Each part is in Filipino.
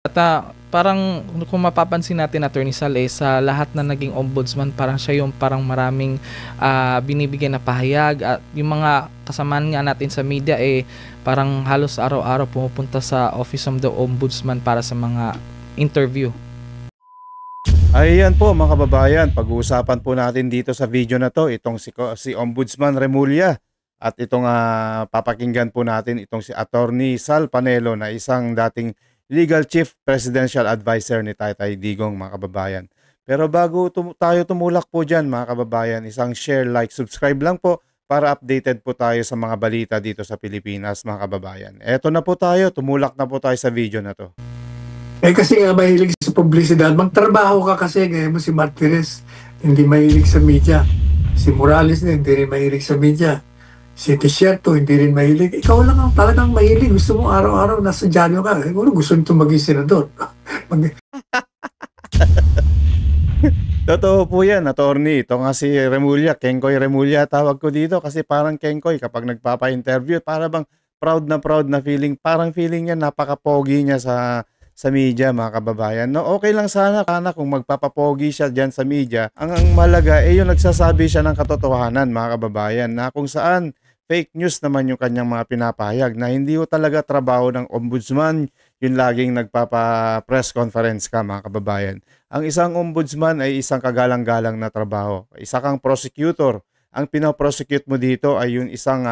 At parang kung mapapansin natin, Attorney Sal, sa lahat na naging ombudsman, parang siya yung parang maraming binibigyan na pahayag, at yung mga kasamaan nga natin sa media parang halos araw-araw pumupunta sa Office of the Ombudsman para sa mga interview. Ayan po mga kababayan, pag-uusapan po natin dito sa video na to itong si Ombudsman Remulla, at itong papakinggan po natin itong si Attorney Sal Panelo na isang dating Legal Chief Presidential Advisor ni Tatay Digong, mga kababayan. Pero bago tayo tumulak po dyan, mga kababayan, isang share, like, subscribe lang po para updated po tayo sa mga balita dito sa Pilipinas, mga kababayan. Eto na po tayo, tumulak na po tayo sa video na to. Kasi nga mahilig sa publisidad. Magtrabaho ka kasi, gaya mo si Martinez, hindi mahilig sa media. Si Morales na hindi rin mahilig sa media. Si Desierto hindi rin mahilig. Ikaw lang ang talagang mahilig. Gusto mo araw-araw nasa dyanyo ka. Siguro gusto nito maging senador. Totoo po yan, attorney. Ito nga si Remulla, Kengkoy Remulla tawag ko dito, kasi parang Kengkoy kapag nagpapa-interview, para bang proud na feeling. Parang feeling niya napaka-pogi niya sa media, mga kababayan. No, okay lang sana kung magpapapogi siya diyan sa media. Ang malaga yung nagsasabi siya ng katotohanan, mga kababayan, na kung saan fake news naman yung kanyang mga pinapahayag, na hindi ho talaga trabaho ng ombudsman yung laging nagpapa-press conference ka, mga kababayan. Ang isang ombudsman ay isang kagalang-galang na trabaho. Isa kang prosecutor. Ang pinaprosecute mo dito ay yung isang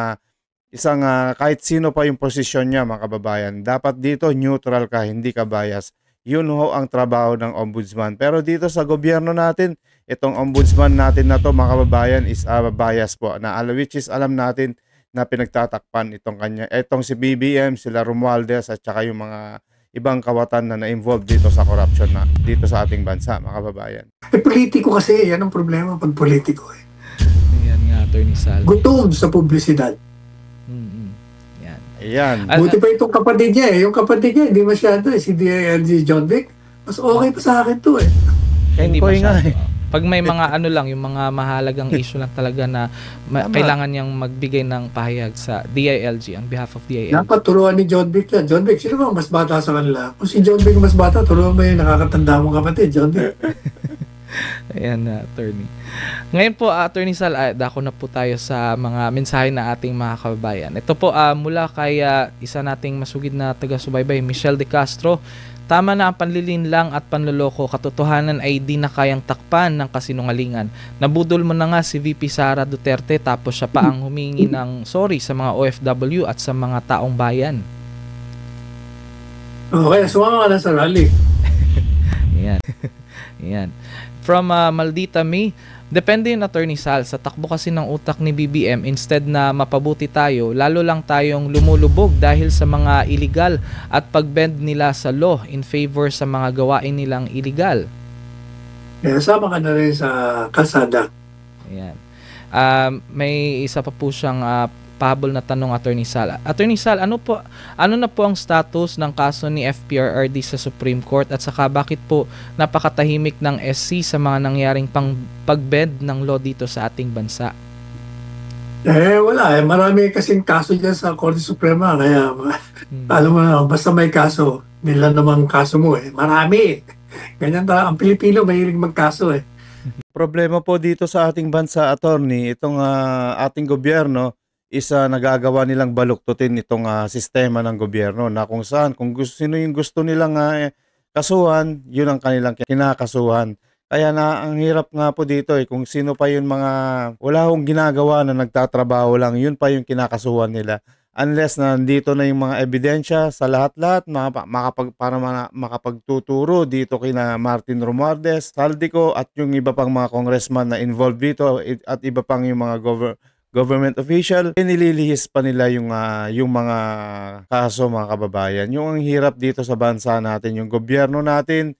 kahit sino pa yung posisyon niya, mga kababayan. Dapat dito neutral ka, hindi ka bias. Yun ho ang trabaho ng ombudsman. Pero dito sa gobyerno natin, itong ombudsman natin na to, mga kababayan, is bias po. Which is alam natin na pinagtatakpan itong si BBM, sila Romualdez, at saka yung mga ibang kawatan na na-involved dito sa corruption na dito sa ating bansa, mga kababayan. Politiko kasi, yan ang problema pag politiko. Yan nga, Attorney Sal. Gutom sa publisidad. Yan. Ayan. Buti pa itong kapatid niya Yung kapatid niya, hindi masyado si John Vic. Mas okay pa sa akin to Hindi Kengkoy nga Pag may mga yung mga mahalagang issue lang talaga na kailangan niyang magbigay ng pahayag sa DILG, on behalf of DILG. Dapat turuan ni John Vic yan. John Vic, sino ba mas bata sa kanila? Kung si John Vic mas bata, turuan mo yung nakakatanda mong kapatid, John Vic. Ayan, attorney. Ngayon po, Attorney Sal, dako na po tayo sa mga mensahe na ating mga kababayan. Ito po mula kay isa nating masugid na taga-subaybay, Michelle De Castro. Tama na ang panlilinlang at panloloko. Katotohanan ay di na kayang takpan ng kasinungalingan. Nabudol mo na nga si VP Sara Duterte, tapos siya pa ang humingi ng sorry sa mga OFW at sa mga taong bayan. Okay, sumama ka na sa rally. Ayan. Ayan. From Maldita May, depende yung Attorney Sal, sa takbo kasi ng utak ni BBM, instead na mapabuti tayo, lalo lang tayong lumulubog dahil sa mga illegal at pagbend nila sa law in favor sa mga gawain nilang illegal. Sama ka na rin sa kalsada. Ayan. May isa pa po siyang pahabol na tanong, Attorney Sal. Attorney Sal, ano na po ang status ng kaso ni FPRRD sa Supreme Court, at saka bakit po napakatahimik ng SC sa mga nangyaring pagbend ng law dito sa ating bansa? Wala marami kasing kaso dyan sa Korte Suprema, kaya alam mo na, basta may kaso, nila namang kaso mo marami. Ganyan talaga, ang Pilipino mahilig magkaso Problema po dito sa ating bansa, attorney, itong ating gobyerno, isa nagagawa nilang baluktutin itong sistema ng gobyerno, na kung saan, sino yung gusto nilang kasuhan, yun ang kanilang kinakasuhan. Kaya ang hirap nga po dito kung sino pa yung mga wala hong ginagawa na nagtatrabaho lang, yun pa yung kinakasuhan nila. Unless na nandito na yung mga ebidensya sa lahat-lahat para makapagtuturo dito kina Martin Romualdez, Saldico, at yung iba pang mga congressman na involved dito, at iba pang yung mga government official, nililihis pa nila yung mga kaso, mga kababayan. Yung ang hirap dito sa bansa natin, yung gobyerno natin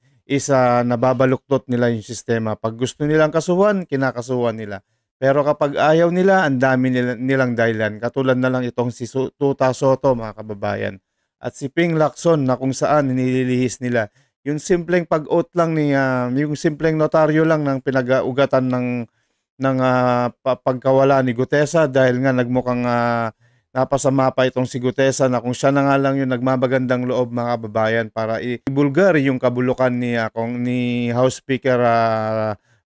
nababaluktot nila yung sistema. Pag gusto nilang kasuhan, kinakasuhan nila. Pero kapag ayaw nila, ang dami nilang dahilan. Katulad na lang itong si Tuta Soto, mga kababayan. At si Ping Lacson, na kung saan nililihis nila. Yung simpleng pag-oath lang yung simpleng notaryo lang ng pinag-ugatan ng pagkawala ni Gutesa, dahil nga nagmukhang napasama pa itong si Gutesa na kung siya na nga lang yung nagmamagandang loob mga kababayan para ibulgar yung kabulukan ni House Speaker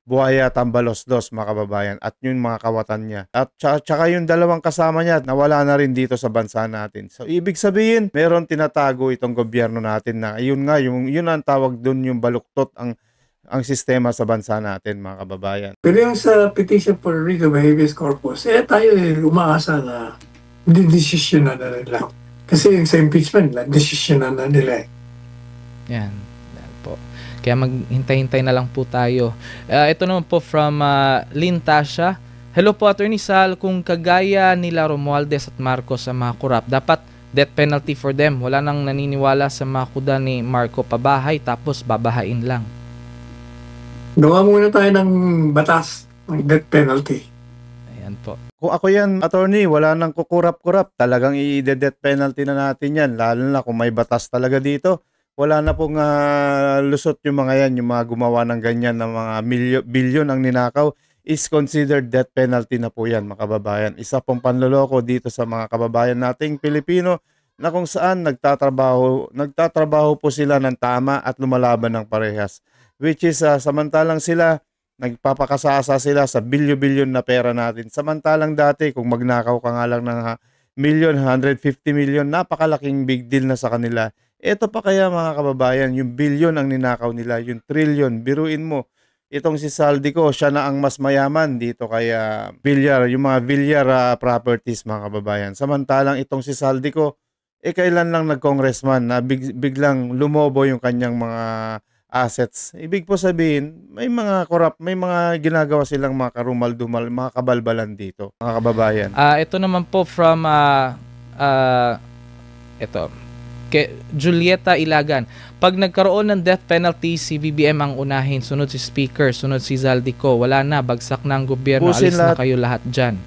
Buhaya Tambalos II mga kababayan at yung mga kawatan niya. At tsaka yung dalawang kasama niya nawala na rin dito sa bansa natin. So ibig sabihin, meron tinatago itong gobyerno natin na yun ang tawag doon yung baluktot ang sistema sa bansa natin mga kababayan. Pero yung sa petition for writ of habeas corpus, tayo umaasa na desisyon na nila. Kasi yung sa impeachment, desisyon na nila. Yan po. Kaya maghintay-hintay na lang po tayo. Ito naman po from Lynn Tasha. Hello po, Attorney Sal. Kung kagaya nila Romualdez at Marcos sa mga korap, dapat death penalty for them. Wala nang naniniwala sa mga kuda ni Marco pabahay tapos babahain lang. Gawa muna tayo ng batas ng death penalty. Ayan po. Kung ako yan, attorney, wala nang kukurap-kurap. Talagang i-death penalty na natin yan. Lalo na kung may batas talaga dito. Wala na pong lusot yung mga yan, yung mga gumawa ng ganyan na mga bilyon ang ninakaw is considered death penalty na po yan, mga kababayan. Isa pong panloloko dito sa mga kababayan nating Pilipino na kung saan nagtatrabaho po sila ng tama at lumalaban ng parehas. Which is samantalang sila, nagpapakasasa sila sa bilyon-bilyon na pera natin. Samantalang dati, kung magnakaw ka nga lang ng milyon, 150 million, napakalaking big deal na sa kanila. Ito pa kaya mga kababayan, yung bilyon ang ninakaw nila, yung trillion, biruin mo. Itong si Saldico, siya na ang mas mayaman dito kaya Villar, yung mga Villar properties mga kababayan. Samantalang itong si Saldico, kailan lang nag-congressman na biglang lumobo yung kanyang mga assets. Ibig po sabihin, may mga may mga ginagawa silang mga karumal-dumal, mga kabalbalan dito, mga kababayan. Ito naman po from ito. Julieta Ilagan. Pag nagkaroon ng death penalty, si BBM ang unahin, sunod si Speaker, sunod si Zaldico. Wala na, bagsak na ang gobyerno, alis na kayo lahat dyan.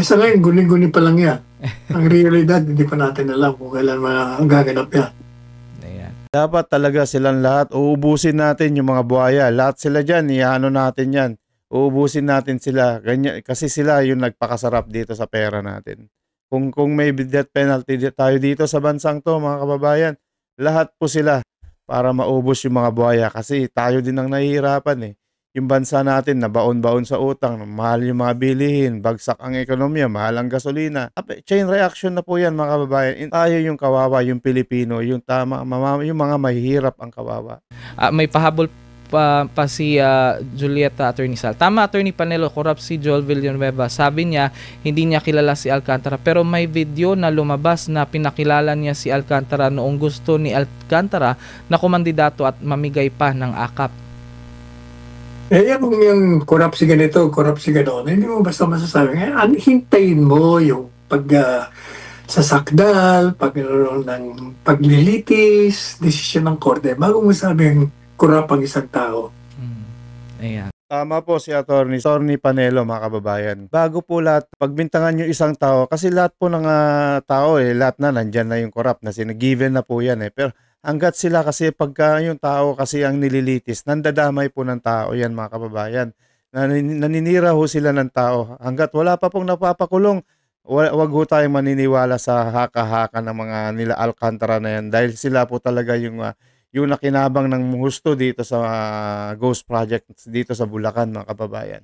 Sa ngayon, guni-guni pa lang yan. Ang realidad, hindi pa natin alam kung kailan magaganap yan. Ayan. Dapat talaga silang lahat, uubusin natin yung mga buhaya. Lahat sila dyan, iano natin yan. Uubusin natin sila. Ganyan, kasi sila yung nagpakasarap dito sa pera natin. Kung may death penalty tayo dito sa bansang to mga kababayan, lahat po sila para maubos yung mga buhaya kasi tayo din ang nahihirapan eh. Yung bansa natin na baon-baon sa utang, mahal yung mga bilihin, bagsak ang ekonomiya, mahal ang gasolina. Chain reaction na po yan mga kababayan. Tayo yung kawawa, yung Pilipino, yung yung mga mahihirap ang kawawa. May pahabol pa si Julieta, Attorney Sal. Tama, Attorney Panelo, corrupt si Joel Villanueva. Sabi niya, hindi niya kilala si Alcantara. Pero may video na lumabas na pinakilala niya si Alcantara noong gusto ni Alcantara na kumandidato at mamigay pa ng akap. Yung corrupt si ganito, corrupt si gano'n, hindi mo basta masasabi. Hintayin mo yung sasakdal, pagkaroon ng paglilitis, desisyon ng korte, bago mo sabing kurap ang isang tao. Ayan. Tama po si Attorney Panelo mga kababayan. Bago po lahat, pagbintangan yung isang tao, kasi lahat po ng tao lahat na nandyan na yung corrupt na given na po yan Pero hanggat sila kasi pagka yung tao kasi ang nililitis, nandadamay po ng tao yan mga kababayan. Naninira ho sila ng tao. Hanggat wala pa pong napapakulong, wag ho tayong maniniwala sa haka-haka ng mga nila Alcantara na yan dahil sila po talaga yung nakinabang ng husto dito sa Ghost Project dito sa Bulacan mga kababayan.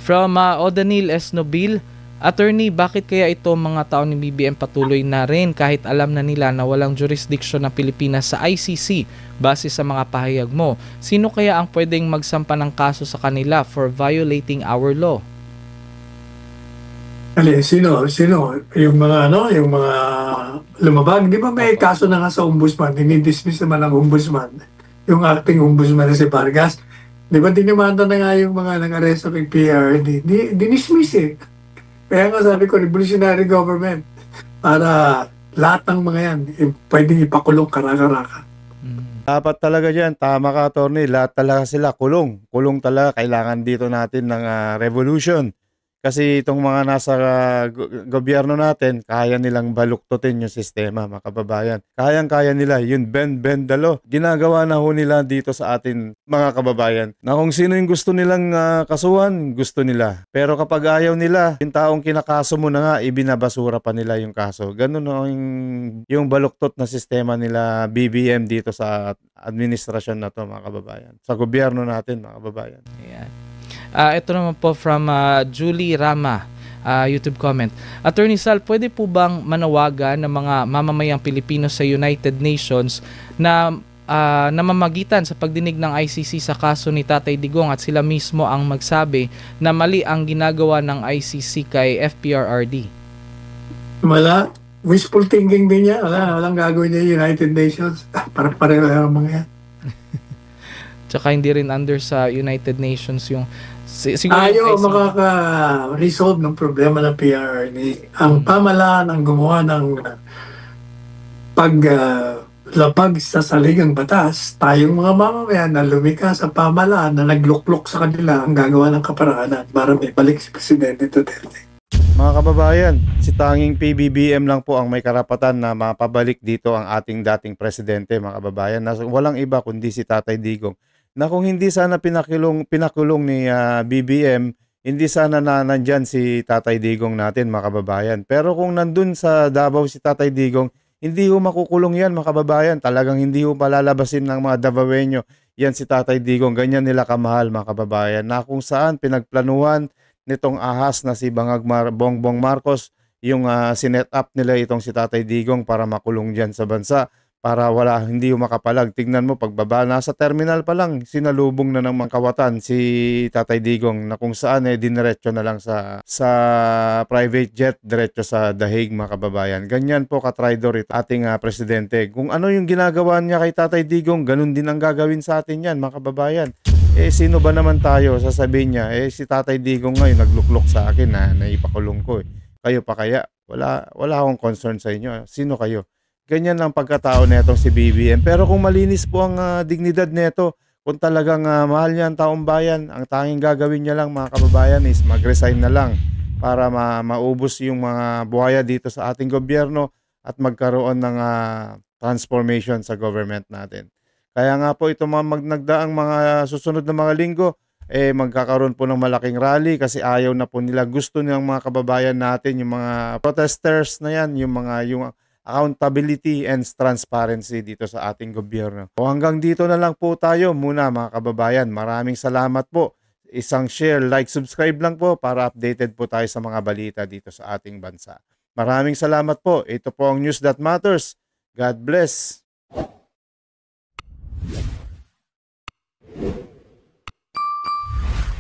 From Odanil S. Nobil, Attorney, bakit kaya ito mga tao ni BBM patuloy na rin kahit alam na nila na walang jurisdiction ng Pilipinas sa ICC base sa mga pahayag mo? Sino kaya ang pwedeng magsampa ng kaso sa kanila for violating our law? Sino? Yung mga lumabag. Di ba may kaso na nga sa ombudsman? Dinidismiss naman ng ombudsman. Yung acting ombudsman na si Vargas. Di ba dinimanda na nga yung mga nag-arresto ng PRD? Dinismiss eh. Kaya nga sabi ko, revolutionary government. Para lahat ng mga yan, pwedeng ipakulong karaka-raka. Dapat talaga dyan, tama ka Attorney, lahat talaga sila kulong. Kulong talaga, kailangan dito natin ng revolution. Kasi itong mga nasa gobyerno natin, kaya nilang baluktutin yung sistema, mga kababayan. Kayang-kaya nila, yun bend the law. Ginagawa na ho nila dito sa atin, mga kababayan, na kung sino yung gusto nilang kasuhan, gusto nila. Pero kapag ayaw nila, yung taong kinakaso mo na nga, ibinabasura pa nila yung kaso. Ganun ho yung baluktot na sistema nila BBM dito sa administrasyon na to, mga kababayan. Sa gobyerno natin, mga kababayan. Ayan. Ito naman po from Julie Rama, YouTube comment. Attorney Sal, pwede po bang manawagan ng mga mamamayang Pilipino sa United Nations na namamagitan sa pagdinig ng ICC sa kaso ni Tatay Digong at sila mismo ang magsabi na mali ang ginagawa ng ICC kay FPRRD? Wala. Wishful thinking din niya. Walang gagawin niya United Nations. Pareho lang mga yan. Tsaka hindi rin under sa United Nations yung siguro Ayaw ICC. makaka-resolve ng problema ng PRRD. Ang pamahalaan ang gumawa ng paglapag sa saligang batas, tayong mga mamamayan na lumika sa pamahalaan na nagluklok sa kanila ang gagawa ng kaparaanan para may balik si Presidente Duterte. Mga kababayan, si tanging PBBM lang po ang may karapatan na mapabalik dito ang ating dating presidente, mga kababayan. Walang iba kundi si Tatay Digong. Na kung hindi sana pinakulong ni BBM, hindi sana nandyan si Tatay Digong natin, mga kababayan. Pero kung nandun sa Davao si Tatay Digong, hindi ho makukulong yan, mga kababayan. Talagang hindi ho palalabasin ng mga Davaoenyo yan si Tatay Digong. Ganyan nila kamahal, mga kababayan. Na kung saan pinagplanuhan nitong ahas na si Bongbong Marcos, yung sinet up nila itong si Tatay Digong para makulong dyan sa bansa. Para hindi makapalag. Tignan mo, pagbaba na sa terminal pa lang, sinalubong na ng mga kawatan si Tatay Digong na kung saan diniretso na lang sa private jet, diretso sa The Hague, mga kababayan. Ganyan po katraidor ito ating presidente. Kung ano yung ginagawa niya kay Tatay Digong, ganun din ang gagawin sa atin yan, mga kababayan. Sino ba naman tayo? Sasabihin niya, si Tatay Digong ngayon nagluklok sa akin na naipakulong ko. Kayo pa kaya? Wala akong concern sa inyo. Sino kayo? Ganyan lang pagkatao netong si BBM. Pero kung malinis po ang dignidad neto, kung talagang mahal niya ang taong bayan, ang tanging gagawin niya lang, mga kababayan, is mag-resign na lang para maubos yung mga buhaya dito sa ating gobyerno at magkaroon ng transformation sa government natin. Kaya nga po ito nagdaang mga susunod na mga linggo, magkakaroon po ng malaking rally kasi ayaw na po nila, gusto ng mga kababayan natin, yung mga protesters na yan, yung accountability and transparency dito sa ating gobyerno. O hanggang dito na lang po tayo muna, mga kababayan. Maraming salamat po. Isang share, like, subscribe lang po para updated po tayo sa mga balita dito sa ating bansa. Maraming salamat po. Ito po ang News That Matters. God bless.